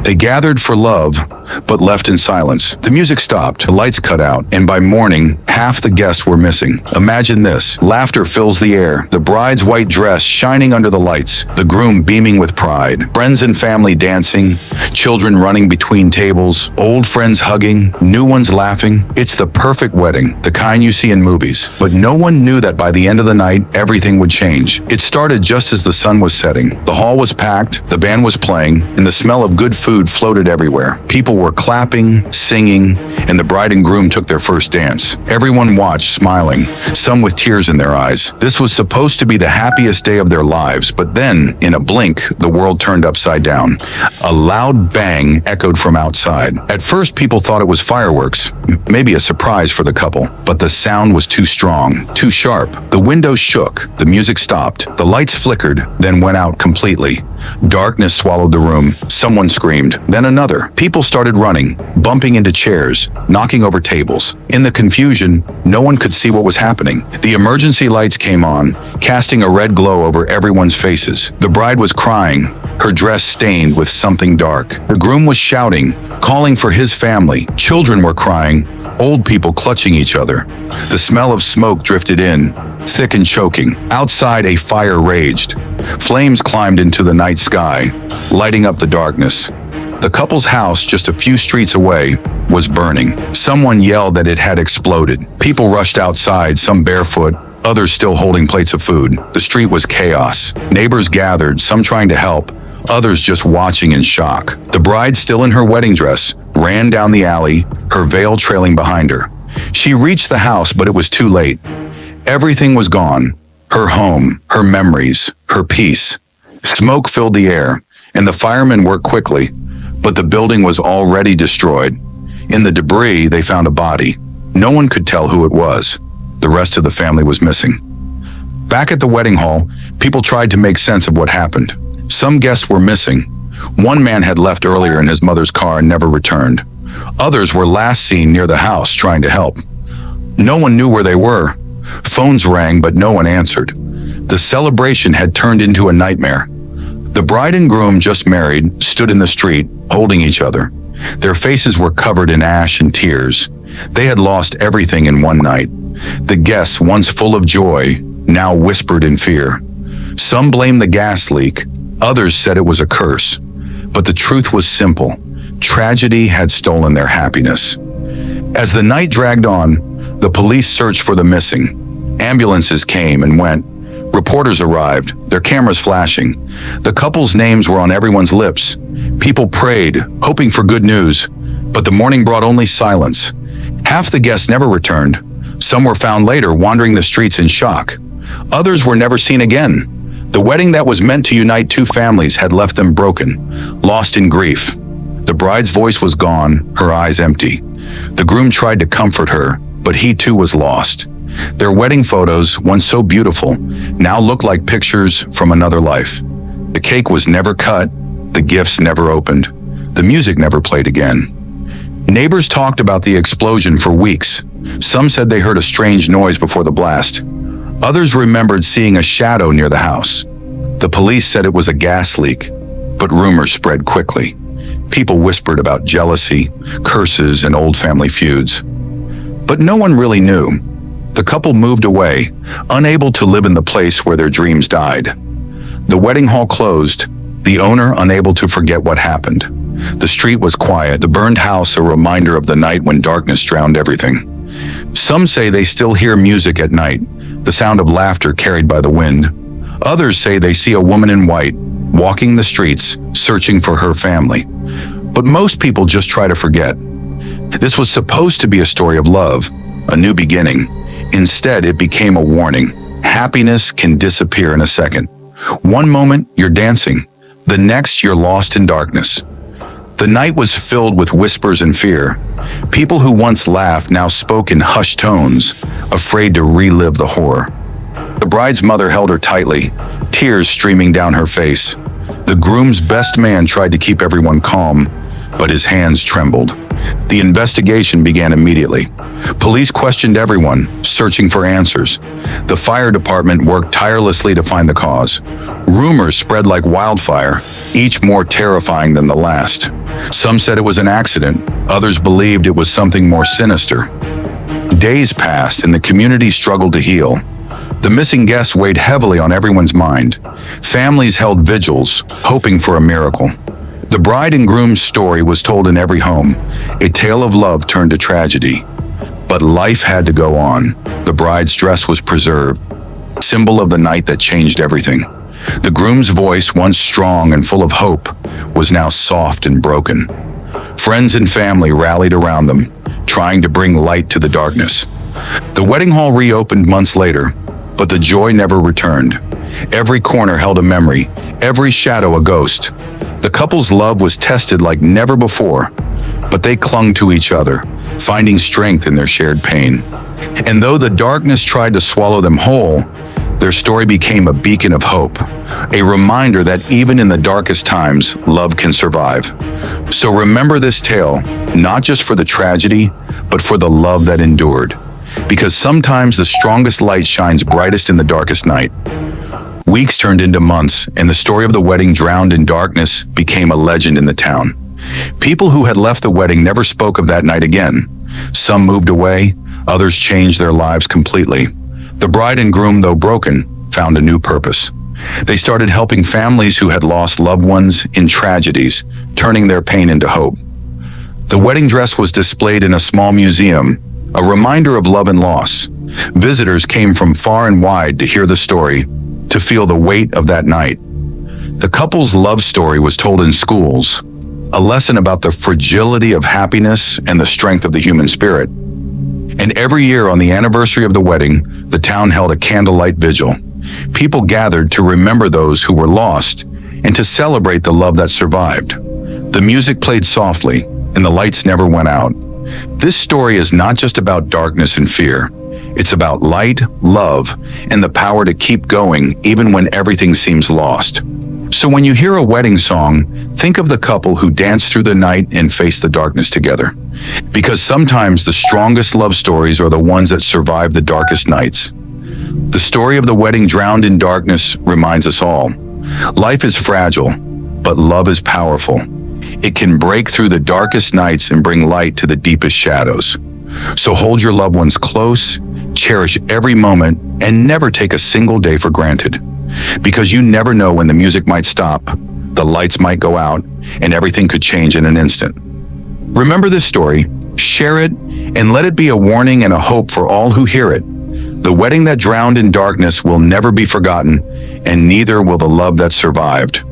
They gathered for love, but left in silence. The music stopped, the lights cut out, and by morning, half the guests were missing. Imagine this. Laughter fills the air, the bride's white dress shining under the lights, the groom beaming with pride, friends and family dancing, children running between tables, old friends hugging, new ones laughing. It's the perfect wedding, the kind you see in movies. But no one knew that by the end of the night, everything would change. It started just as the sun was setting. The hall was packed, the band was playing, and the smell of good food floated everywhere. People were clapping, singing, and the bride and groom took their first dance. Everyone watched, smiling, some with tears in their eyes. This was supposed to be the happiest day of their lives, but then, in a blink, the world turned upside down. A loud bang echoed from outside. At first, people thought it was fireworks, maybe a surprise for the couple, but the sound was too strong, too sharp. The windows shook, the music stopped, the lights flickered, then went out completely. Darkness swallowed the room. Someone screamed, then another. People started running, bumping into chairs, knocking over tables. In the confusion, no one could see what was happening. The emergency lights came on, casting a red glow over everyone's faces. The bride was crying, her dress stained with something dark. The groom was shouting, calling for his family. Children were crying, old people clutching each other. The smell of smoke drifted in, thick and choking. Outside, a fire raged. Flames climbed into the night sky, lighting up the darkness. The couple's house, just a few streets away, was burning. Someone yelled that it had exploded. People rushed outside, some barefoot, others still holding plates of food. The street was chaos. Neighbors gathered, some trying to help, others just watching in shock. The bride, still in her wedding dress, ran down the alley, her veil trailing behind her. She reached the house, but it was too late. Everything was gone. Her home, her memories, her peace. Smoke filled the air, and the firemen worked quickly, but the building was already destroyed. In the debris, they found a body. No one could tell who it was. The rest of the family was missing. Back at the wedding hall, people tried to make sense of what happened. Some guests were missing. One man had left earlier in his mother's car and never returned. Others were last seen near the house trying to help. No one knew where they were. Phones rang, but no one answered. The celebration had turned into a nightmare. The bride and groom, just married, stood in the street, holding each other. Their faces were covered in ash and tears. They had lost everything in one night. The guests, once full of joy, now whispered in fear. Some blamed the gas leak. Others said it was a curse. But the truth was simple. Tragedy had stolen their happiness. As the night dragged on, the police searched for the missing. Ambulances came and went. Reporters arrived, their cameras flashing. The couple's names were on everyone's lips. People prayed, hoping for good news, but the morning brought only silence. Half the guests never returned. Some were found later, wandering the streets in shock. Others were never seen again. The wedding that was meant to unite two families had left them broken, lost in grief. The bride's voice was gone, her eyes empty. The groom tried to comfort her, but he too was lost. Their wedding photos, once so beautiful, now looked like pictures from another life. The cake was never cut, the gifts never opened, the music never played again. Neighbors talked about the explosion for weeks. Some said they heard a strange noise before the blast. Others remembered seeing a shadow near the house. The police said it was a gas leak, but rumors spread quickly. People whispered about jealousy, curses, and old family feuds. But no one really knew. The couple moved away, unable to live in the place where their dreams died. The wedding hall closed, the owner unable to forget what happened. The street was quiet, the burned house a reminder of the night when darkness drowned everything. Some say they still hear music at night, the sound of laughter carried by the wind. Others say they see a woman in white, walking the streets, searching for her family. But most people just try to forget. This was supposed to be a story of love, a new beginning. Instead, it became a warning. Happiness can disappear in a second. One moment, you're dancing. The next, you're lost in darkness. The night was filled with whispers and fear. People who once laughed now spoke in hushed tones, afraid to relive the horror. The bride's mother held her tightly, tears streaming down her face. The groom's best man tried to keep everyone calm, but his hands trembled. The investigation began immediately. Police questioned everyone, searching for answers. The fire department worked tirelessly to find the cause. Rumors spread like wildfire, each more terrifying than the last. Some said it was an accident, others believed it was something more sinister. Days passed and the community struggled to heal. The missing guests weighed heavily on everyone's mind. Families held vigils, hoping for a miracle. The bride and groom's story was told in every home, a tale of love turned to tragedy. But life had to go on. The bride's dress was preserved, symbol of the night that changed everything. The groom's voice, once strong and full of hope, was now soft and broken. Friends and family rallied around them, trying to bring light to the darkness. The wedding hall reopened months later, but the joy never returned. Every corner held a memory, every shadow a ghost. The couple's love was tested like never before, but they clung to each other, finding strength in their shared pain. And though the darkness tried to swallow them whole, their story became a beacon of hope, a reminder that even in the darkest times, love can survive. So remember this tale, not just for the tragedy, but for the love that endured. Because sometimes the strongest light shines brightest in the darkest night. Weeks turned into months, and the story of the wedding drowned in darkness became a legend in the town. People who had left the wedding never spoke of that night again. Some moved away, others changed their lives completely. The bride and groom, though broken, found a new purpose. They started helping families who had lost loved ones in tragedies, turning their pain into hope. The wedding dress was displayed in a small museum, a reminder of love and loss. Visitors came from far and wide to hear the story, to feel the weight of that night. The couple's love story was told in schools, a lesson about the fragility of happiness and the strength of the human spirit. And every year on the anniversary of the wedding, the town held a candlelight vigil. People gathered to remember those who were lost and to celebrate the love that survived. The music played softly, and the lights never went out. This story is not just about darkness and fear. It's about light, love, and the power to keep going even when everything seems lost. So when you hear a wedding song, think of the couple who danced through the night and faced the darkness together. Because sometimes the strongest love stories are the ones that survive the darkest nights. The story of the wedding drowned in darkness reminds us all. Life is fragile, but love is powerful. It can break through the darkest nights and bring light to the deepest shadows. So hold your loved ones close, cherish every moment, and never take a single day for granted. Because you never know when the music might stop, the lights might go out, and everything could change in an instant. Remember this story, share it, and let it be a warning and a hope for all who hear it. The wedding that drowned in darkness will never be forgotten, and neither will the love that survived.